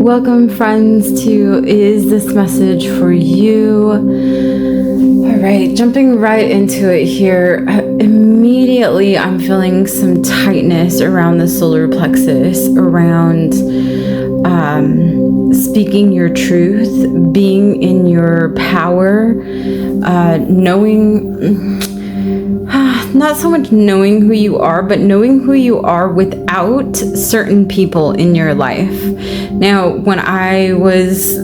Welcome, friends, to Is This Message for You? All right, jumping right into it here. Immediately, I'm feeling some tightness around the solar plexus, around speaking your truth, being in your power, knowing... not so much knowing who you are, but knowing who you are without certain people in your life. Now, when I was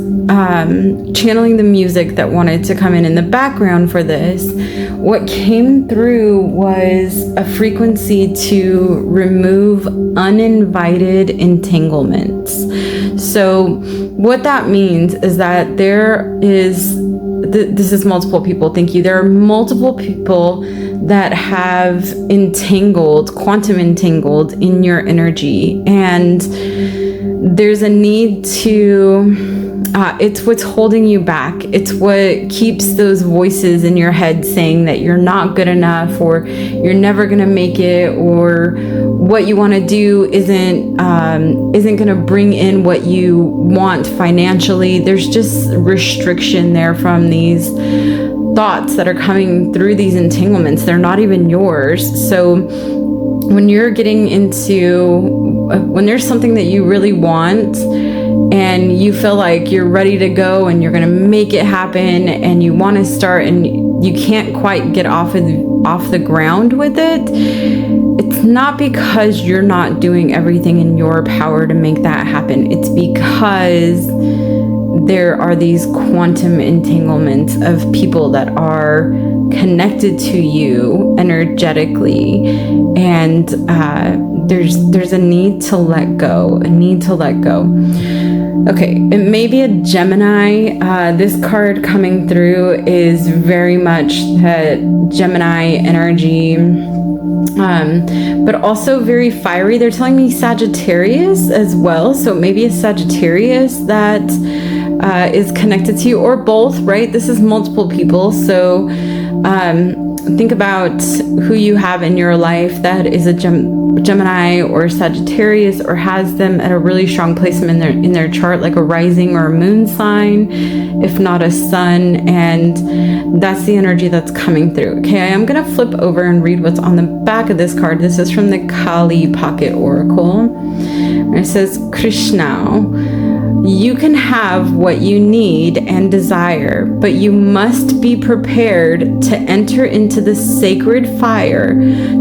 channeling the music that wanted to come in the background for this, what came through was a frequency to remove uninvited entanglements. So what that means is that there is, this is multiple people, thank you. There are multiple people that have quantum entangled in your energy. And there's a need to, it's what's holding you back. It's what keeps those voices in your head saying that you're not good enough, or you're never gonna make it, or what you wanna do isn't gonna bring in what you want financially. There's just restriction there from these thoughts that are coming through these entanglements. They're not even yours. So when you're getting into, when there's something that you really want and you feel like you're ready to go and you're going to make it happen and you want to start and you can't quite get off the ground with it, it's not because you're not doing everything in your power to make that happen. It's because there are these quantum entanglements of people that are connected to you energetically, and there's a need to let go, Okay, it may be a Gemini. This card coming through is very much that Gemini energy, but also very fiery. They're telling me Sagittarius as well, so maybe a Sagittarius that is connected to you, or both, right? This is multiple people. So think about who you have in your life that is a Gemini or Sagittarius, or has them at a really strong placement in their chart, like a rising or a moon sign, if not a sun. And that's the energy that's coming through. Okay, I am going to flip over and read what's on the back of this card. This is from the Kali Pocket Oracle. And it says, Krishna, you can have what you need and desire, but you must be prepared to enter into the sacred fire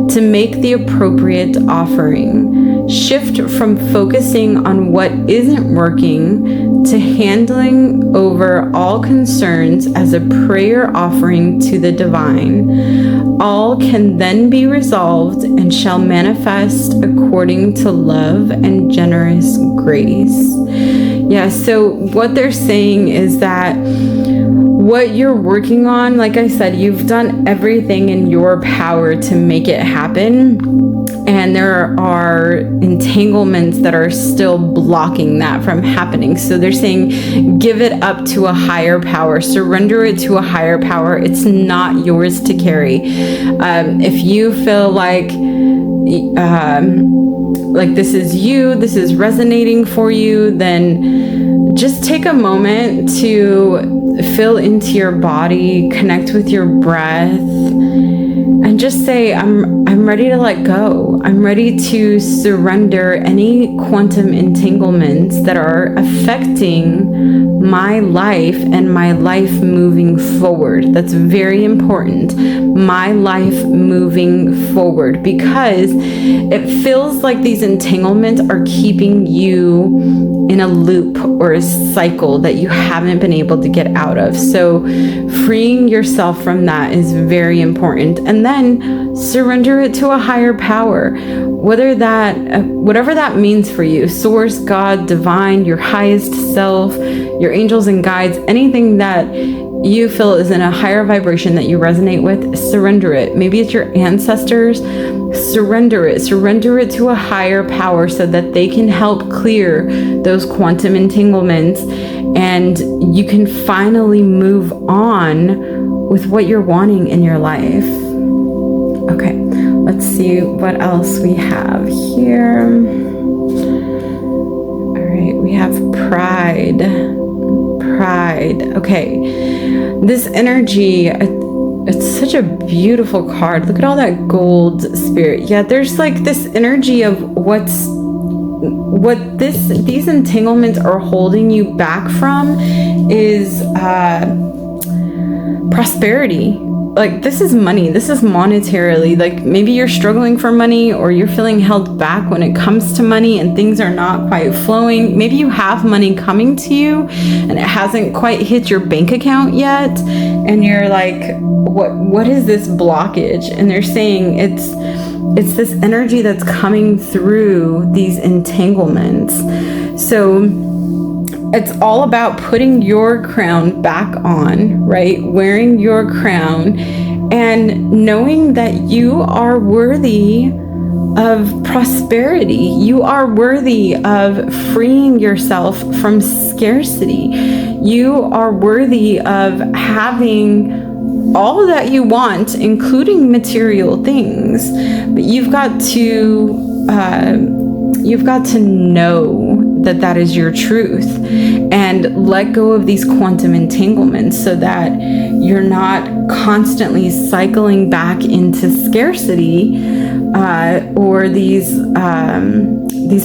to make the appropriate offering. Shift from focusing on what isn't working to handling over all concerns as a prayer offering to the divine. All can then be resolved and shall manifest according to love and generous grace. Yeah, so what they're saying is that what you're working on, like I said, you've done everything in your power to make it happen. And there are entanglements that are still blocking that from happening. So they're saying, give it up to a higher power, surrender it to a higher power. It's not yours to carry. If you feel like this is you, this is resonating for you, then just take a moment to feel into your body, connect with your breath, and just say, I'm ready to let go. I'm ready to surrender any quantum entanglements that are affecting my life and my life moving forward. That's very important. My life moving forward, because it feels like these entanglements are keeping you in a loop or a cycle that you haven't been able to get out of. So freeing yourself from that is very important. And then surrender it to a higher power, whatever that means for you. Source, God, divine, your highest self, your angels and guides, anything that you feel is in a higher vibration that you resonate with, surrender it. Maybe it's your ancestors. Surrender it to a higher power so that they can help clear those quantum entanglements, and you can finally move on with what you're wanting in your life. Okay, let's see what else we have here. All right, we we have pride. Okay, this energy, it's such a beautiful card. Look at all that gold, Spirit. Yeah, there's like this energy of what these entanglements are holding you back from is prosperity. Like, this is money. This is monetarily. Like, maybe you're struggling for money, or you're feeling held back when it comes to money and things are not quite flowing. Maybe you have money coming to you and it hasn't quite hit your bank account yet, and you're like, what is this blockage? And they're saying it's this energy that's coming through these entanglements. So it's all about putting your crown back on, right? Wearing your crown and knowing that you are worthy of prosperity. You are worthy of freeing yourself from scarcity. You are worthy of having all that you want, including material things. But you've got to know that is your truth, and let go of these quantum entanglements so that you're not constantly cycling back into scarcity or these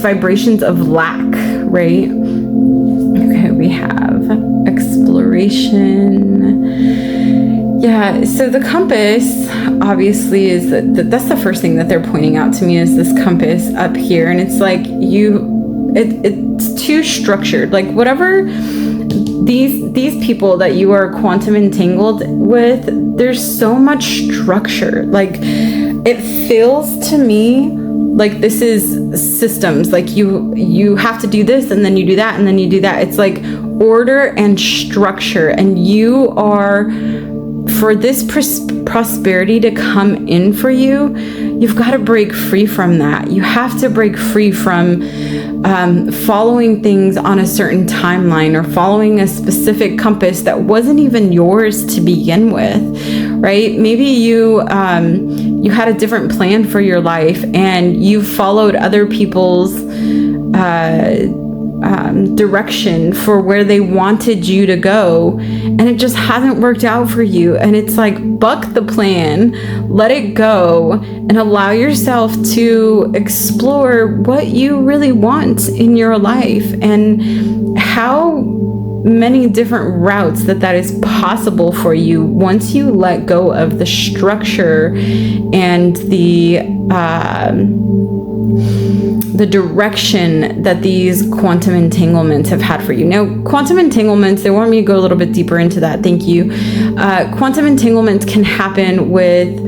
vibrations of lack, right? Okay, we have exploration. Yeah, so the compass obviously is that's the first thing that they're pointing out to me, is this compass up here, and it's like it's too structured. Like, whatever these people that you are quantum entangled with, there's so much structure. Like, it feels to me like this is systems. Like, you have to do this, and then you do that, and then you do that. It's like order and structure, and you are, for this prosperity to come in for you, you've got to break free from that. You have to break free from following things on a certain timeline, or following a specific compass that wasn't even yours to begin with, right? Maybe you had a different plan for your life, and you followed other people's direction for where they wanted you to go, and it just hasn't worked out for you. And it's like, buck the plan, let it go, and allow yourself to explore what you really want in your life, and how many different routes that is possible for you once you let go of the structure and the direction that these quantum entanglements have had for you. Now, quantum entanglements, they want me to go a little bit deeper into that. Thank you. Quantum entanglements can happen with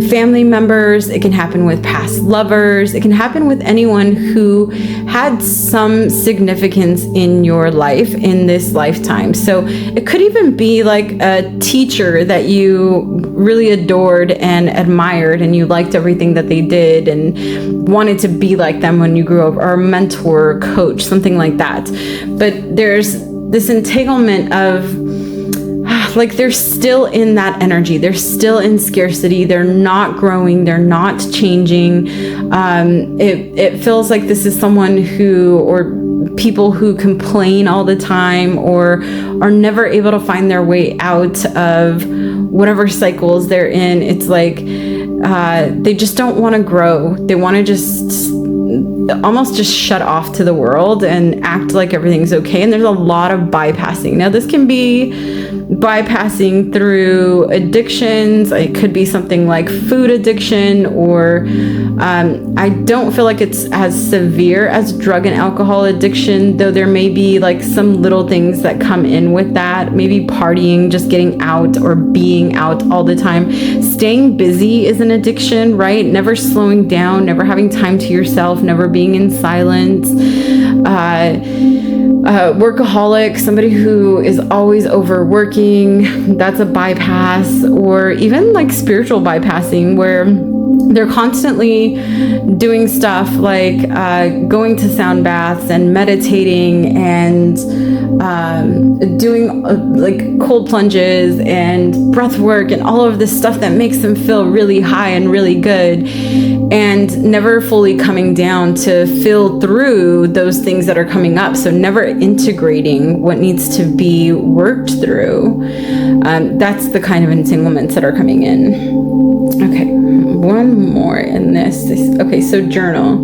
family members. It can happen with past lovers. It can happen with anyone who had some significance in your life in this lifetime. So it could even be like a teacher that you really adored and admired, and you liked everything that they did and wanted to be like them when you grew up, or a mentor, or coach, something like that. But there's this entanglement of, like, they're still in that energy. They're still in scarcity. They're not growing. They're not changing. It feels like this is someone who, or people who complain all the time, or are never able to find their way out of whatever cycles they're in. It's like they just don't want to grow. They want to just almost just shut off to the world and act like everything's okay. And there's a lot of bypassing. Now, this can be bypassing through addictions. It could be something like food addiction, or I don't feel like it's as severe as drug and alcohol addiction, though there may be like some little things that come in with that. Maybe partying, just getting out or being out all the time. Staying busy is an addiction, right? Never slowing down, never having time to yourself, never being in silence. Workaholic, somebody who is always overworking, that's a bypass. Or even like spiritual bypassing, where they're constantly doing stuff like going to sound baths and meditating and doing like cold plunges and breath work and all of this stuff that makes them feel really high and really good, and never fully coming down to feel through those things that are coming up. So never integrating what needs to be worked through. That's the kind of entanglements that are coming in. Okay, one more in this. Okay, so journal.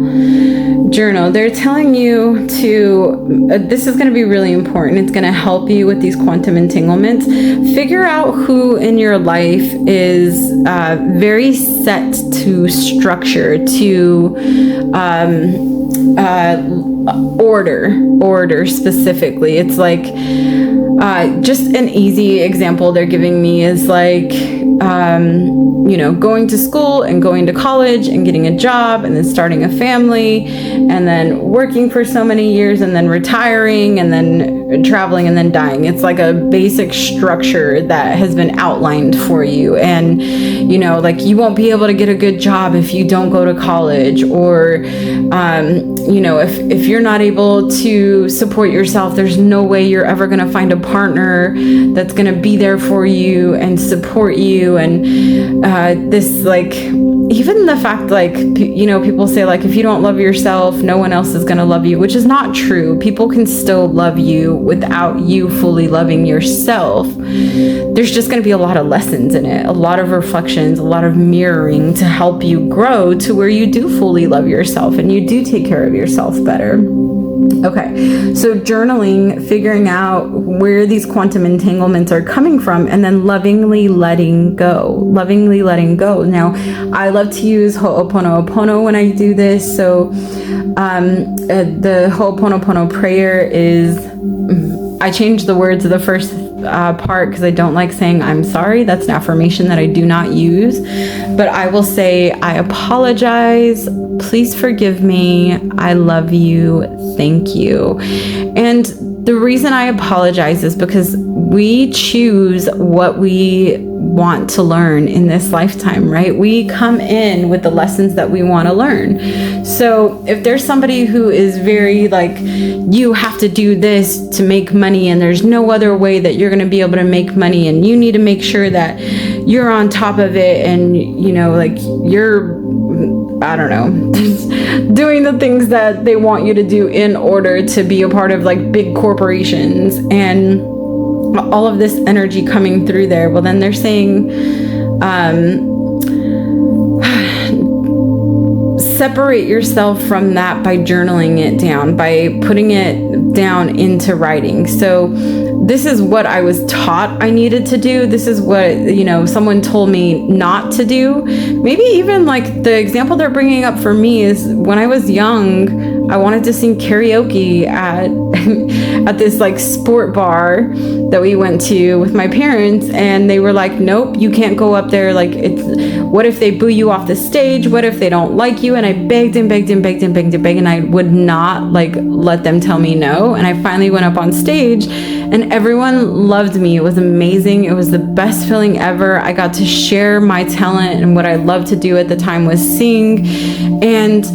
They're telling you to, this is going to be really important. It's going to help you with these quantum entanglements. Figure out who in your life is very set to structure, to order specifically. It's like, just an easy example they're giving me is like, going to school and going to college and getting a job and then starting a family and then working for so many years and then retiring and then traveling and then dying. It's like a basic structure that has been outlined for you. And, like you won't be able to get a good job if you don't go to college, or, if you're not able to support yourself, there's no way you're ever going to find a partner that's going to be there for you and support you. And this, like, even the fact, like, people say, like, if you don't love yourself, no one else is going to love you, which is not true. People can still love you without you fully loving yourself. There's just going to be a lot of lessons in it, a lot of reflections, a lot of mirroring to help you grow to where you do fully love yourself and you do take care of yourself better. Okay, so journaling, figuring out where these quantum entanglements are coming from, and then lovingly letting go. Now, I love to use Ho'oponopono when I do this. So the Ho'oponopono prayer is, I changed the words of the first part because I don't like saying I'm sorry. That's an affirmation that I do not use. But I will say, I apologize. Please forgive me. I love you. Thank you. And the reason I apologize is because we choose what we want to learn in this lifetime, right? We come in with the lessons that we want to learn. So if there's somebody who is very like, you have to do this to make money and there's no other way that you're going to be able to make money, and you need to make sure that you're on top of it, and like you're, I don't know, doing the things that they want you to do in order to be a part of like big corporations and all of this energy coming through there. Well, then they're saying, separate yourself from that by journaling it down, by putting it down into writing. So this is what I was taught I needed to do. This is what, someone told me not to do. Maybe even like the example they're bringing up for me is when I was young, I wanted to sing karaoke at this like sport bar that we went to with my parents, and they were like, nope, you can't go up there. Like, what if they boo you off the stage? What if they don't like you? And I begged and begged and begged and begged and begged, and I would not like let them tell me no. And I finally went up on stage and everyone loved me. It was amazing. It was the best feeling ever. I got to share my talent, and what I loved to do at the time was sing. And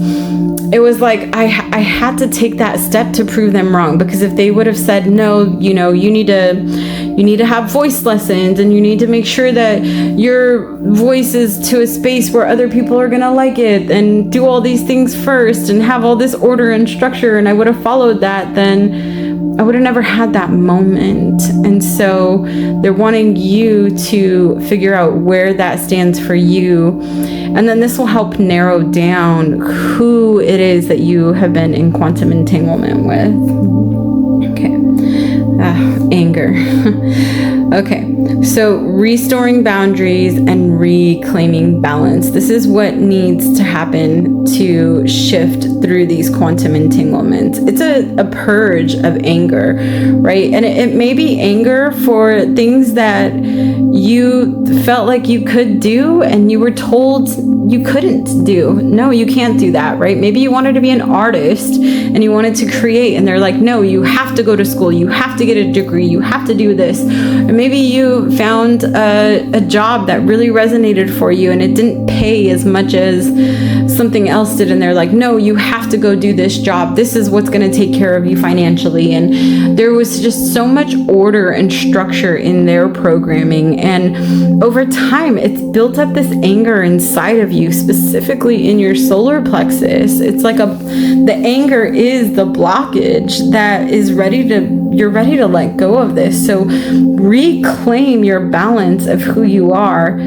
it was like I had to take that step to prove them wrong, because if they would have said no, you need to have voice lessons, and you need to make sure that your voice is to a space where other people are gonna like it, and do all these things first and have all this order and structure, and I would have followed that, then I would have never had that moment. And so they're wanting you to figure out where that stands for you. And then this will help narrow down who it is that you have been in quantum entanglement with. Okay. Anger. Okay. So restoring boundaries and reclaiming balance. This is what needs to happen to shift through these quantum entanglements. It's a purge of anger, right? And it may be anger for things that you felt like you could do, and you were told you couldn't do. No, you can't do that, right? Maybe you wanted to be an artist and you wanted to create, and they're like, no, you have to go to school, you have to get a degree, you have to do this. And maybe you found a job that really resonated for you and it didn't pay as much as something else did, and they're like, no, you have to go do this job, this is what's going to take care of you financially. And there was just so much order and structure in their programming, and over time it's built up this anger inside of you, specifically in your solar plexus. It's like the anger is the blockage that is you're ready to let go of this. So reclaim your balance of who you are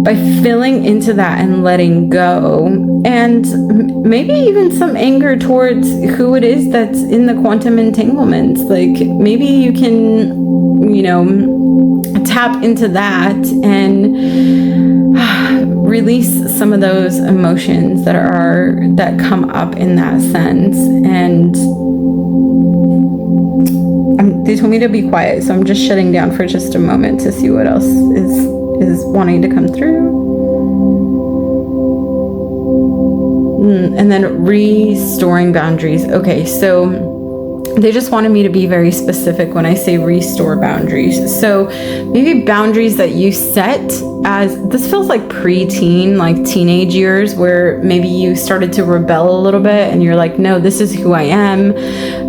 by filling into that and letting go. And maybe even some anger towards who it is that's in the quantum entanglements. Like maybe you can, tap into that and release some of those emotions that come up in that sense. And they told me to be quiet, so I'm just shutting down for just a moment to see what else is wanting to come through. And then restoring boundaries. Okay, so they just wanted me to be very specific when I say restore boundaries. So maybe boundaries that you set as, this feels like preteen, like teenage years, where maybe you started to rebel a little bit and you're like, no, this is who I am.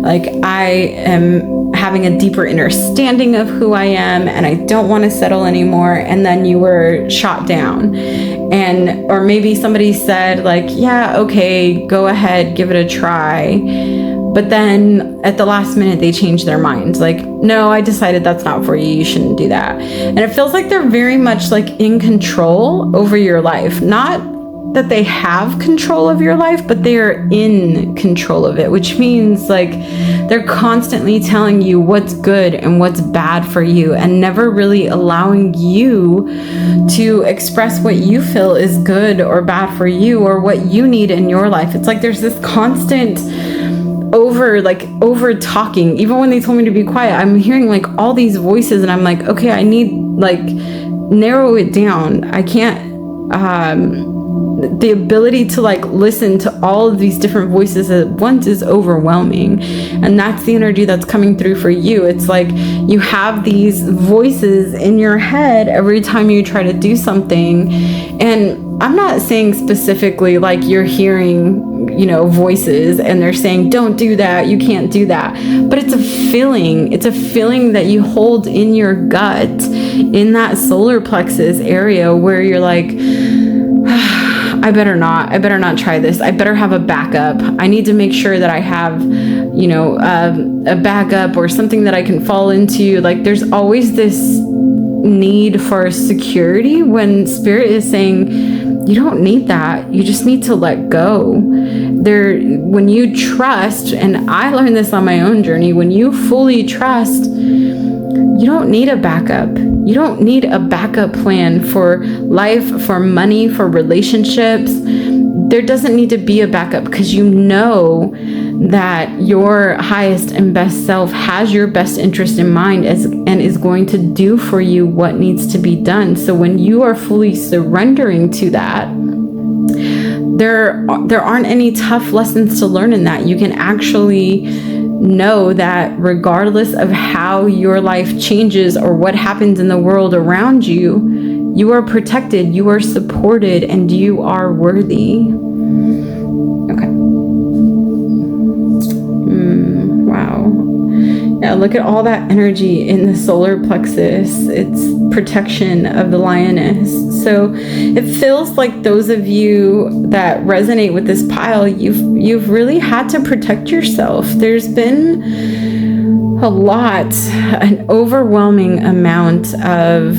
Like I am having a deeper understanding of who I am and I don't want to settle anymore. And then you were shot down. Or maybe somebody said like, yeah, okay, go ahead, give it a try. But then at the last minute, they changed their minds. Like, no, I decided that's not for you. You shouldn't do that. And it feels like they're very much like in control over your life. Not that they have control of your life, but they are in control of it, which means like they're constantly telling you what's good and what's bad for you and never really allowing you to express what you feel is good or bad for you or what you need in your life. It's like there's this constant over talking. Even when they told me to be quiet, I'm hearing like all these voices and I'm like, okay, I need like narrow it down. I can't the ability to like listen to all of these different voices at once is overwhelming. And that's the energy that's coming through for you. It's like you have these voices in your head every time you try to do something. And I'm not saying specifically like you're hearing, voices and they're saying, don't do that, you can't do that. But it's a feeling. It's a feeling that you hold in your gut, in that solar plexus area where you're like, I better not try this. I better have a backup. I need to make sure that I have, a backup or something that I can fall into. Like there's always this need for security when spirit is saying, you don't need that. You just need to let go. When you trust, and I learned this on my own journey, when you fully trust, you don't need a backup. You don't need a backup plan for life, for money, for relationships. There doesn't need to be a backup because you know that your highest and best self has your best interest in mind and is going to do for you what needs to be done. So when you are fully surrendering to that, there aren't any tough lessons to learn in that. You can actually know that regardless of how your life changes or what happens in the world around you, you are protected, you are supported, and you are worthy. Okay. Wow. Yeah, look at all that energy in the solar plexus. It's protection of the lioness. So it feels like those of you that resonate with this pile, you've really had to protect yourself. There's been an overwhelming amount of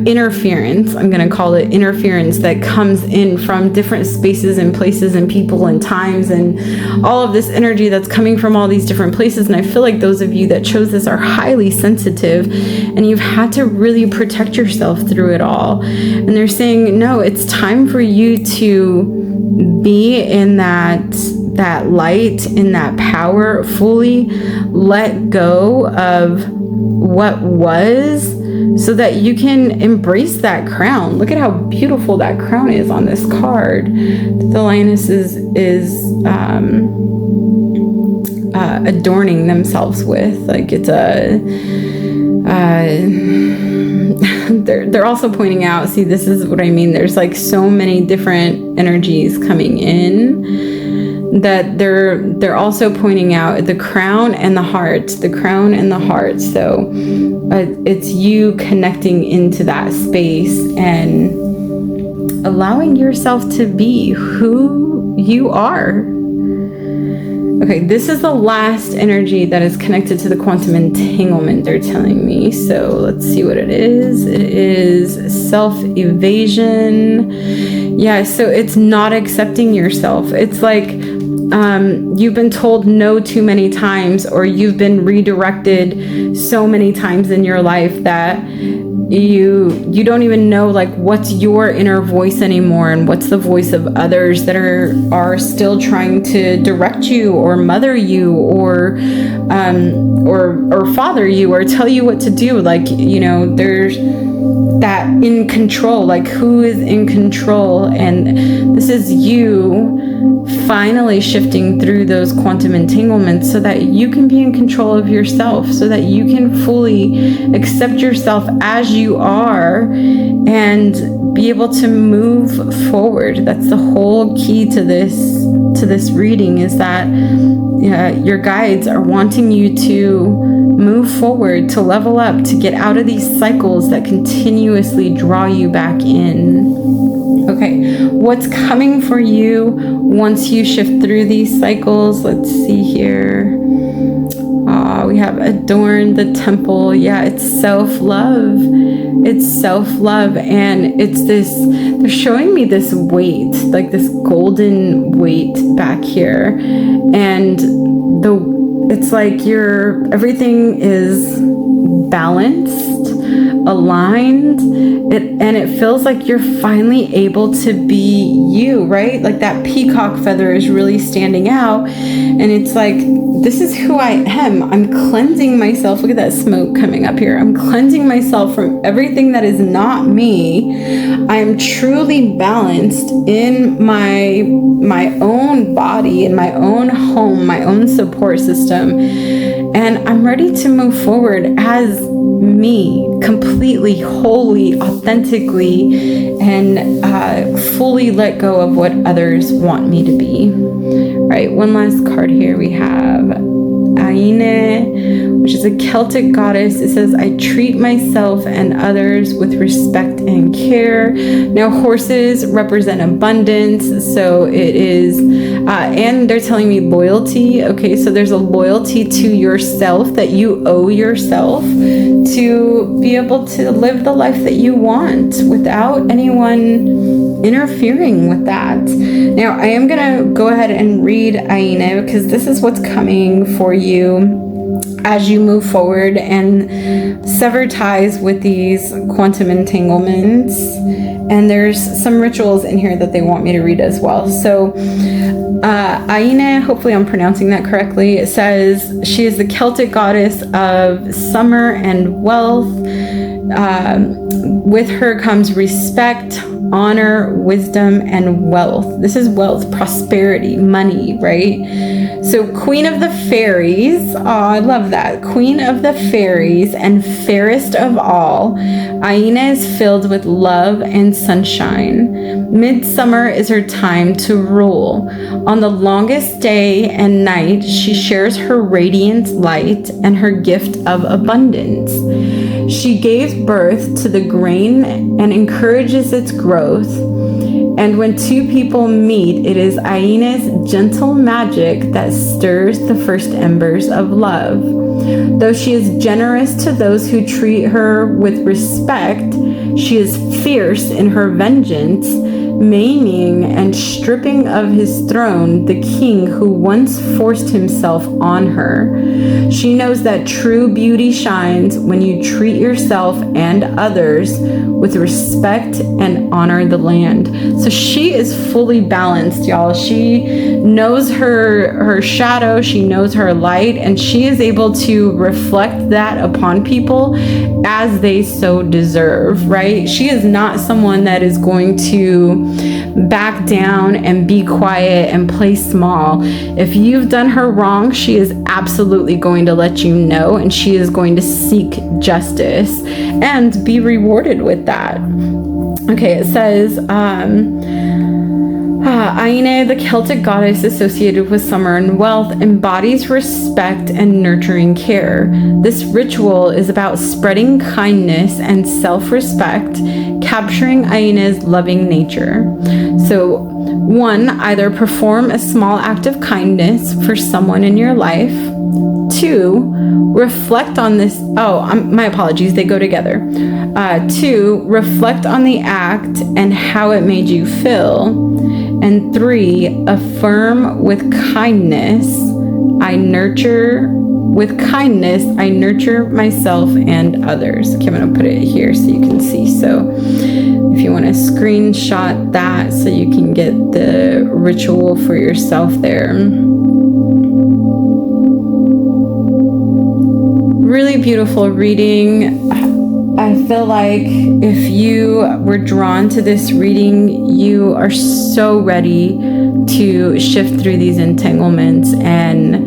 interference. I'm going to call it interference that comes in from different spaces and places and people and times and all of this energy that's coming from all these different places. And I feel like those of you that chose this are highly sensitive and you've had to really protect yourself through it all. And they're saying, no, it's time for you to be in that light, in that power, fully let go of what was, so that you can embrace that crown. Look at how beautiful that crown is on this card. The lioness is adorning themselves with. Like, it's they're also pointing out, see, this is what I mean, there's like so many different energies coming in, that they're also pointing out the crown and the heart. So it's you connecting into that space and allowing yourself to be who you are. Okay, this is the last energy that is connected to the quantum entanglement, they're telling me. So let's see what it is. It is self-evasion. Yeah, so it's not accepting yourself. It's like you've been told no too many times, or you've been redirected so many times in your life that you don't even know like what's your inner voice anymore, and what's the voice of others that are still trying to direct you or mother you or father you or tell you what to do. Like, you know, there's that in control, like who is in control. And this is you finally shifting through those quantum entanglements so that you can be in control of yourself, so that you can fully accept yourself as you are and be able to move forward. That's the whole key to this reading, is that your guides are wanting you to move forward, to level up, to get out of these cycles that continuously draw you back in. Okay, what's coming for you once you shift through these cycles? Let's see here. We have adorn the temple. Yeah, it's self-love. It's self-love, and it's this, they're showing me this weight, like this golden weight back here. And it's like everything is balanced, aligned, and it feels like you're finally able to be you, right? Like that peacock feather is really standing out, and it's like, this is who I am. I'm cleansing myself. Look at that smoke coming up here. I'm cleansing myself from everything that is not me. I am truly balanced in my own body, in my own home, my own support system, and I'm ready to move forward as me, completely, wholly, authentically, and fully let go of what others want me to be. Right, one last card here. We have Aine, which is a Celtic goddess. It says, I treat myself and others with respect and care. Now, horses represent abundance, so it is, and they're telling me loyalty. Okay, so there's a loyalty to yourself that you owe yourself to be able to live the life that you want without anyone interfering with that. Now, I am going to go ahead and read Aine, because this is what's coming for you as you move forward and sever ties with these quantum entanglements. And there's some rituals in here that they want me to read as well. So Aine, hopefully I'm pronouncing that correctly, it says she is the Celtic goddess of summer and wealth. With her comes respect, honor, wisdom, and wealth. This is wealth, prosperity, money, right? So Queen of the Fairies, I love that. Queen of the Fairies and fairest of all, Aine is filled with love and sunshine. Midsummer is her time to rule. On the longest day and night, she shares her radiant light and her gift of abundance. She gave birth to the grain and encourages its growth. And when two people meet, it is Aine's gentle magic that stirs the first embers of love. Though she is generous to those who treat her with respect, she is fierce in her vengeance, maiming and stripping of his throne the king who once forced himself on her. She knows that true beauty shines when you treat yourself and others with respect and honor the land. So she is fully balanced, y'all. She knows her shadow, she knows her light, and she is able to reflect that upon people as they so deserve, right? She is not someone that is going to back down and be quiet and play small. If you've done her wrong, she is absolutely going to let you know, and she is going to seek justice and be rewarded with that. Okay, it says, Aine, the Celtic goddess associated with summer and wealth, embodies respect and nurturing care. This ritual is about spreading kindness and self-respect, capturing Aine's loving nature. So, 1, either perform a small act of kindness for someone in your life. 2, reflect on this. My apologies, they go together. 2, reflect on the act and how it made you feel. And 3, affirm with kindness, I nurture myself and others. Okay, I'm going to put it here so you can see. So if you want to screenshot that so you can get the ritual for yourself there. Really beautiful reading. I feel like if you were drawn to this reading, you are so ready to shift through these entanglements and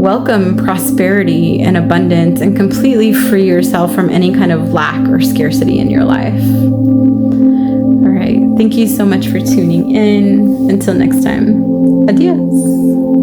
welcome prosperity and abundance and completely free yourself from any kind of lack or scarcity in your life. All right. Thank you so much for tuning in. Until next time. Adios.